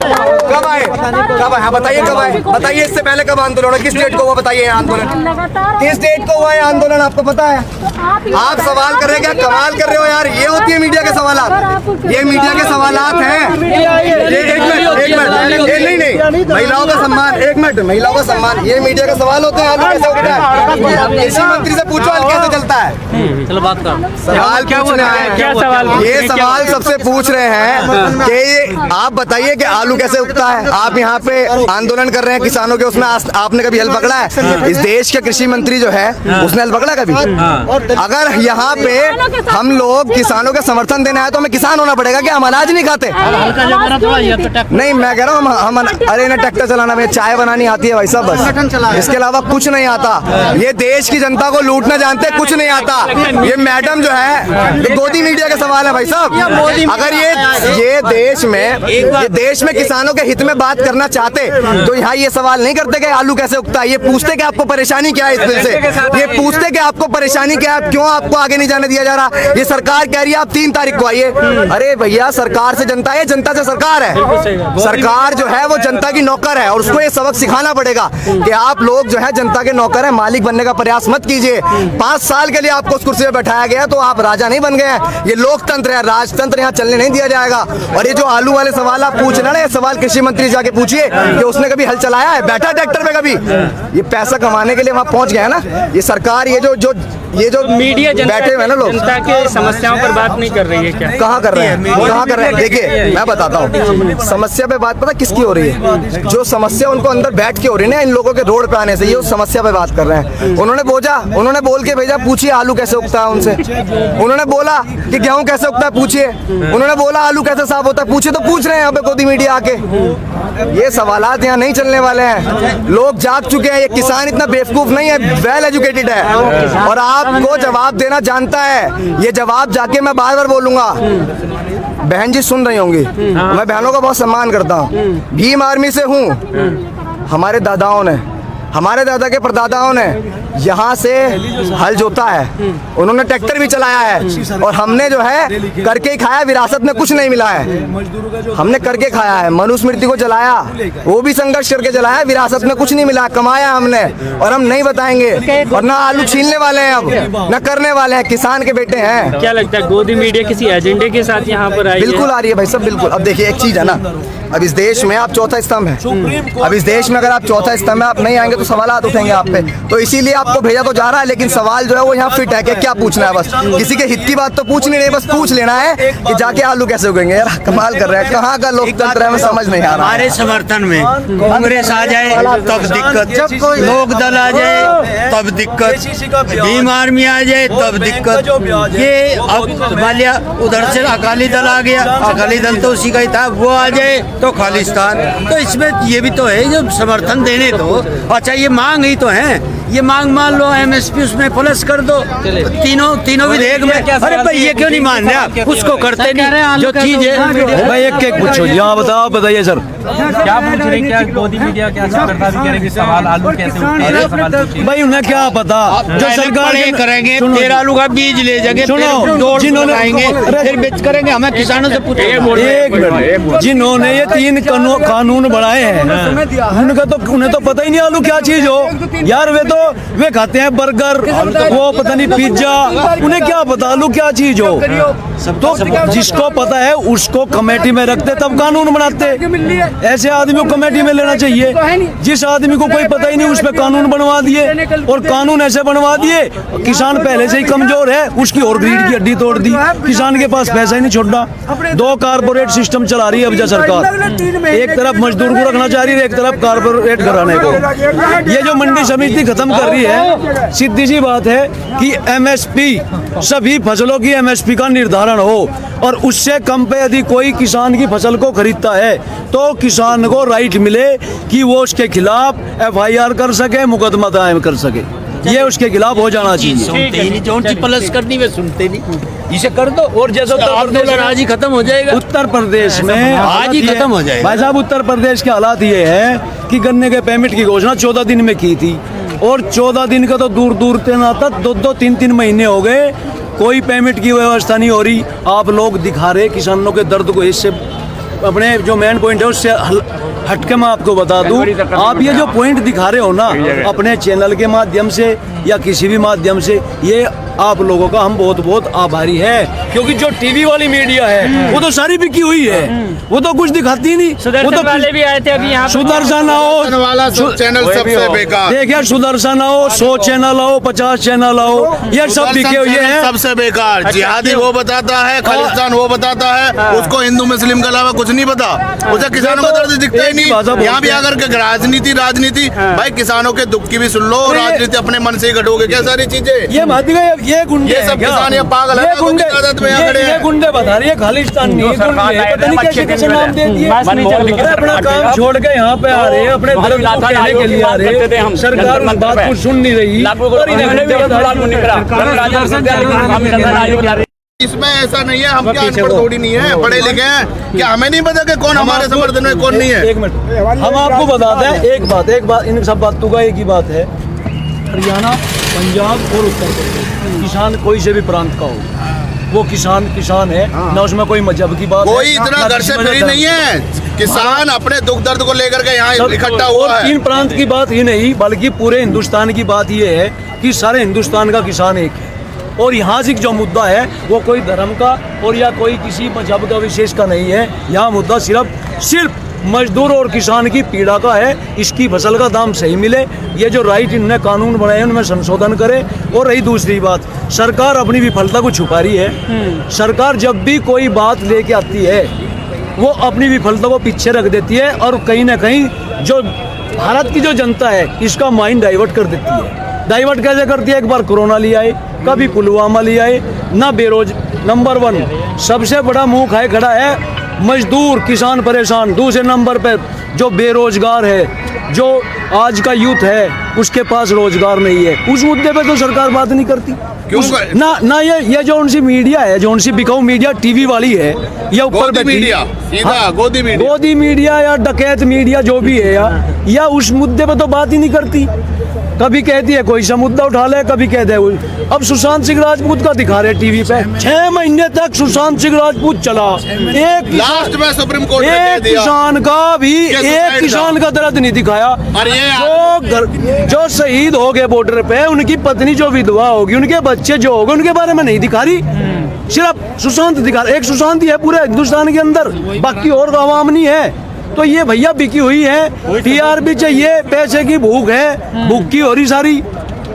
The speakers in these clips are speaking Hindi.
कब आए? हाँ बताइए कब आए? बताइए इससे पहले कब आंदोलन, किस डेट को हुआ बताइए आंदोलन? किस डेट को हुआ है आंदोलन, आपको पता है? आप सवाल कर रहे हैं, क्या कमाल कर रहे हो यार? ये होती है मीडिया के सवालात, ये मीडिया के सवालात हैं। एक मिनट, नहीं, महिलाओं का सम्मान, एक मिनट, महिलाओं का सम्मान, ये मीडिया के सवाल होते हैं। आलू कैसे उगता है? कृषि मंत्री से पूछो आलू कैसे चलता है। चलो बात कर, सवाल क्या पूछना है? क्या सवाल? ये सवाल सबसे पूछ रहे हैं कि आप बताइए कि आलू कैसे उगता है। आप यहाँ पे आंदोलन कर रहे हैं किसानों के, उसमें आपने कभी हल पकड़ा है? इस देश के कृषि मंत्री जो है उसने हल पकड़ा कभी? अगर यहाँ पे हम लोग किसानों के समर्थन देना है तो हमें किसान होना पड़ेगा क्या? हम अनाज नहीं खाते? नहीं, मैं कह रहा हूँ हम अरे ना ट्रैक्टर चलाना, में चाय बनानी आती है भाई साहब, बस इसके अलावा कुछ नहीं आता। ये देश की जनता को लूटना जानते, कुछ नहीं आता। ये मैडम जो है ये गोदी मीडिया का सवाल है भाई साहब। अगर ये देश में किसानों के हित में बात करना चाहते तो यहाँ ये सवाल नहीं करते कि आलू कैसे उगता है। ये पूछते कि आपको परेशानी क्या है इस बिल से, ये पूछते कि आपको परेशानी क्या है, क्यों आपको आगे नहीं जाने दिया जा रहा। ये सरकार कह रही है आप 3 तारीख को आइए। अरे भैया, सरकार से जनता है, जनता से सरकार है। सरकार जो है वो जनता की नौकर है और उसको ये सबक सिखाना पड़ेगा कि आप लोग जो है जनता के नौकर है, मालिक बनने का प्रयास मत कीजिए। 5 साल के लिए आपको उस कुर्सी पे बैठाया गया तो आप राजा नहीं बन गए हैं। ये लोकतंत्र है, राजतंत्र यहाँ चलने नहीं दिया जाएगा। और ये जो आलू वाले सवाल आप पूछ रहे हैं, ये सवाल कृषि मंत्री जाके पूछिए कि उसने कभी हल चलाया है, बैठा ट्रैक्टर पे कभी? ये पैसा कमाने के लिए वहाँ पहुँच गया है ना ये सरकार। ये जो मीडिया बैठे हुए ना लोग, जनता के समस्याओं पर बात नहीं कर रही है क्या? कहाँ कर रहे हैं, कहाँ कर रहे हैं? देखिए मैं बताता हूँ, समस्या पे बात पता किसकी हो रही है? जो समस्या उनको अंदर बैठ के हो रही है ना, इन लोगों के रोड पे आने से, ये उस समस्या पे बात कर रहे हैं। उन्होंने बोल के भेजा, पूछिए आलू कैसे उगता है उनसे। उन्होंने बोला कि गेहूं कैसे उगता है, पूछिए। उन्होंने बोला आलू कैसे साफ होता है, पूछिए। तो पूछ रहे हैं यहाँ पे गोदी मीडिया आके। ये सवालात यहाँ नहीं चलने वाले हैं। लोग जाग चुके हैं, ये किसान इतना बेवकूफ नहीं है, वेल एजुकेटेड है और आपको जवाब देना जानता है। ये जवाब जाके मैं बार बार बोलूंगा, बहन जी सुन रही होंगी, मैं बहनों का बहुत सम्मान करता हूँ, भीम आर्मी से हूँ। हमारे दादा के परदादाओं ने यहाँ से हल जोता है, उन्होंने ट्रैक्टर भी चलाया है और हमने जो है करके ही खाया, विरासत में कुछ नहीं मिला है, हमने करके खाया है। मनुस्मृति को जलाया, वो भी संघर्ष करके जलाया, विरासत में कुछ नहीं मिला, कमाया हमने और हम नहीं बताएंगे। और ना आलू छीनने वाले हैं अब, ना करने वाले हैं, किसान के बेटे हैं। क्या लगता है गोदी मीडिया किसी एजेंडे के साथ यहाँ पर आई? बिल्कुल आ रही है भाई साहब, बिल्कुल। अब देखिए एक चीज है ना, अब इस देश में आप चौथा स्तंभ है, अब इस देश में अगर आप चौथा स्तंभ है, आप नहीं आएंगे तो सवाल उठेंगे आप पे। तो इसीलिए आपको भेजा तो जा रहा है, लेकिन सवाल जो है वो यहाँ फिट है कि क्या पूछना है। बस किसी के हित की बात तो पूछनी नहीं, बस पूछ लेना है कि जाके आलू कैसे उगेंगे। यार कमाल कर रहे हैं, कहाँ का लोकतंत्र है हमें समझ नहीं आ रहा। हमारे समर्थन में कांग्रेस आ जाए तब दिक्कत, लोक दल आ जाए तब दिक्कत, भीम आर्मी आ जाए तब दिक्कत। ये अब मालिया उधर से अकाली दल आ गया, अकाली दल तो उसी का ही था, वो आ जाए तो खालिस्तान। तो इसमें ये भी तो है जब समर्थन देने दो। अच्छा ये मांग ही तो है, ये मांग मान लो MSP उसमें प्लस कर दो, तीनों विधेयक में। अरे भाई ये क्यों नहीं मान रहे आप? उसको करते नहीं जो चीज है। भाई एक पूछो, यहाँ बताओ, बताइए सर क्या पूछ रहे हैं? क्या गोदी मीडिया क्या करता भी कह रहे हैं कि सवाल आलू कैसे उगता है, सवाल पूछिए। भाई उन्हें क्या पता, जो सरकार करेंगे फिर आलू का बीज ले जाएंगे, जिन्होंने फिर बेच करेंगे, हमें किसानों से पूछेंगे। एक मिनट, जिन्होंने ये 3 कानून बनाए हैं उन्हें तो पता ही नहीं आलू क्या चीज हो यार। वे खाते हैं बर्गर, वो पता नहीं पिज्जा, उन्हें क्या पता आलू क्या चीज हो। तो जिसको पता है उसको कमेटी में रखते तब कानून बनाते। ऐसे आदमी को कमेटी में लेना चाहिए। जिस आदमी को कोई पता ही नहीं उस पर कानून बनवा दिए, और कानून ऐसे बनवा दिए, किसान पहले से ही कमजोर है, उसकी और रीढ़ की हड्डी तोड़ दी। किसान के पास पैसा ही नहीं छोड़ा। 2 कारपोरेट सिस्टम चला रही है अब सरकार, एक तरफ मजदूर को रखना चाह रही है, एक तरफ कारपोरेट घराने को। ये जो मंडी समिति खत्म कर रही है, सीधी सी बात है कि MSP सभी फसलों की MSP का निर्धारण हो, और उससे कम पे यदि कोई किसान की फसल को खरीदता है तो किसान को राइट मिले कि वो उसके खिलाफ FIR कर सके, मुकदमा दायर कर सके। ये उसके खिलाफ हो जाना चाहिए। सुनते ही नहीं, जो सी प्लस करनी वे सुनते नहीं, इसे कर दो। और जैसे आज ही खत्म हो जाएगा, उत्तर प्रदेश में आज ही खत्म हो जाएगा। भाई साहब उत्तर प्रदेश के हालात ये है कि गन्ने के पेमेंट की घोषणा 14 दिन में की थी, और 14 दिन का तो दूर तक 2-2, 3-3 महीने हो गए, कोई पेमेंट की व्यवस्था नहीं हो रही। आप लोग दिखा रहे किसानों के दर्द को, इससे अपने जो मेन पॉइंट है उससे हटके मैं आपको बता दूं, आप ये जो पॉइंट दिखा रहे हो ना अपने चैनल के माध्यम से या किसी भी माध्यम से, ये आप लोगों का हम बहुत बहुत आभारी है, क्योंकि जो टीवी वाली मीडिया है वो तो सारी बिकी हुई है, वो तो कुछ दिखाती नहीं। वो तो वाले भी आए थे अभी यहाँ पे। सुदर्शन आओ वाला चैनल सबसे बेकार। देखिए सुदर्शन आओ, 100 चैनल आओ, 50 चैनल आओ, ये सब बिके हुए हैं। सबसे बेकार जिहादी वो बताता है, खालिस्तान वो बताता है, उसको हिंदू मुस्लिम के अलावा कुछ नहीं पता, उसे किसानों का दर्द दिखता ही नहीं। यहाँ भी आकर के राजनीति भाई किसानों के दुख की भी सुन लो, राजनीति अपने मन से ही घटोगे क्या सारी चीजें। ये गुंडे ये सब किसान ये पागल है, ये गुंडे बता रही है खालिस्तान नहीं, पता नहीं कैसे कैसे नाम दे दिए। अपना काम छोड़ के यहाँ पे आ रहे हैं, अपने धर्म को कहने के लिए आ रहे हैं, सरकार उस बात को सुन नहीं रही। इसमें ऐसा नहीं है हम क्या अनपढ़ थोड़ी नहीं है, पढ़े लिखे हैं, क्या हमें नहीं पता कि कौन हमारे समर्थन में कौन नहीं है। एक मिनट हम आपको बताते हैं, एक बात इन सब बातों का एक ही बात है, हरियाणा, पंजाब और उत्तर प्रदेश किसान कोई से भी प्रांत का हो, वो किसान है ना, उसमें कोई मजहब की बात कोई इतना घर से फ्री नहीं है, किसान अपने दुख दर्द को लेकर के यहाँ इकट्ठा हुआ है। तीन प्रांत की बात ही नहीं बल्कि पूरे हिंदुस्तान की बात ये है कि सारे हिंदुस्तान का किसान एक है, और यहाँ से जो मुद्दा है वो कोई धर्म का और या कोई किसी मजहब का विशेष का नहीं है। यहाँ मुद्दा सिर्फ मजदूर और किसान की पीड़ा का है, इसकी फसल का दाम सही मिले, ये जो राइट इनने कानून बनाए उनमें संशोधन करे। और रही दूसरी बात, सरकार अपनी विफलता को छुपा रही है। सरकार जब भी कोई बात लेके आती है वो अपनी विफलता को पीछे रख देती है, और कहीं ना कहीं जो भारत की जो जनता है इसका माइंड डाइवर्ट कर देती है। डाइवर्ट कैसे करती है? एक बार कोरोना ले आए, कभी पुलवामा ले आए, ना नंबर 1 सबसे बड़ा मुंह खाए खड़ा है मजदूर किसान परेशान। दूसरे नंबर पे जो बेरोजगार है, जो आज का यूथ है उसके पास रोजगार नहीं है, उस मुद्दे पे तो सरकार बात नहीं करती। ना ये जो उनसी मीडिया है, जो उनसी बिकाऊ मीडिया टीवी वाली है, या ऊपर गोदी मीडिया या डकैत मीडिया जो भी है या उस मुद्दे पे तो बात ही नहीं करती। कभी कहती है कोई सा मुद्दा उठा ले, कभी कहते हैं अब सुशांत सिंह राजपूत का दिखा रहे टीवी पे, 6 महीने तक सुशांत सिंह राजपूत चला, एक लास्ट में सुप्रीम कोर्ट ने एक किसान का दर्द नहीं दिखाया। जो शहीद हो गए बॉर्डर पे, उनकी पत्नी जो विधवा होगी, उनके बच्चे जो होंगे, उनके बारे में नहीं दिखा रही, सिर्फ सुशांत दिखा रहा। एक सुशांत ही है पूरे हिंदुस्तान के अंदर, बाकी और आवाम नहीं है। तो ये भैया बिकी हुई है, टीआरपी चाहिए, पैसे की भूख है, भूख की हो रही सारी।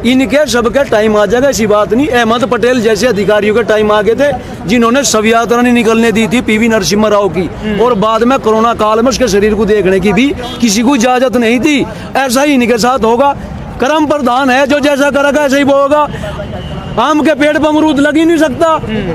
इनके सबके टाइम आ जाएगा, ऐसी बात नहीं। अहमद पटेल जैसे अधिकारियों के टाइम आ गए थे जिन्होंने शव यात्रा नहीं निकलने दी थी पीवी नरसिम्हा राव की, और बाद में कोरोना काल में उसके शरीर को देखने की भी किसी को इजाजत नहीं थी। ऐसा ही इनके साथ होगा। कर्म प्रधान है, जो जैसा करेगा ऐसा ही वो होगा। आम के पेड़ पर अमरूद लग ही नहीं सकता,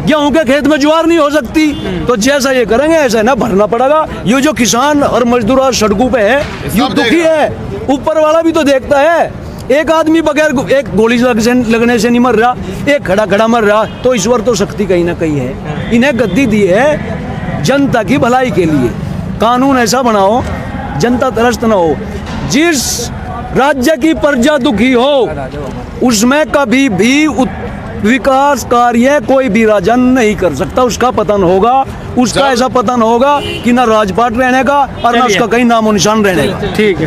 गेहूं के खेत में ज्वार नहीं हो सकती, तो जैसा ये करेंगे ऐसा ना भरना पड़ेगा। ये जो किसान और मजदूर आज सड़कों पे है, ये दुखी है, ऊपर वाला भी तो देखता है। एक आदमी बगैर एक गोली लगने से नहीं मर रहा, एक खड़ा मर रहा, तो ईश्वर तो शक्ति कहीं ना कहीं है। इन्हें गद्दी दी है जनता की भलाई के लिए। कानून ऐसा बनाओ जनता त्रस्त न हो। जिस राज्य की प्रजा दुखी हो उसमें कभी भी विकास कार्य कोई भी राजा नहीं कर सकता, उसका पतन होगा। उसका ऐसा पतन होगा कि ना राजपाट रहने का और ना उसका कहीं नामो निशान रहने का। ठीक है।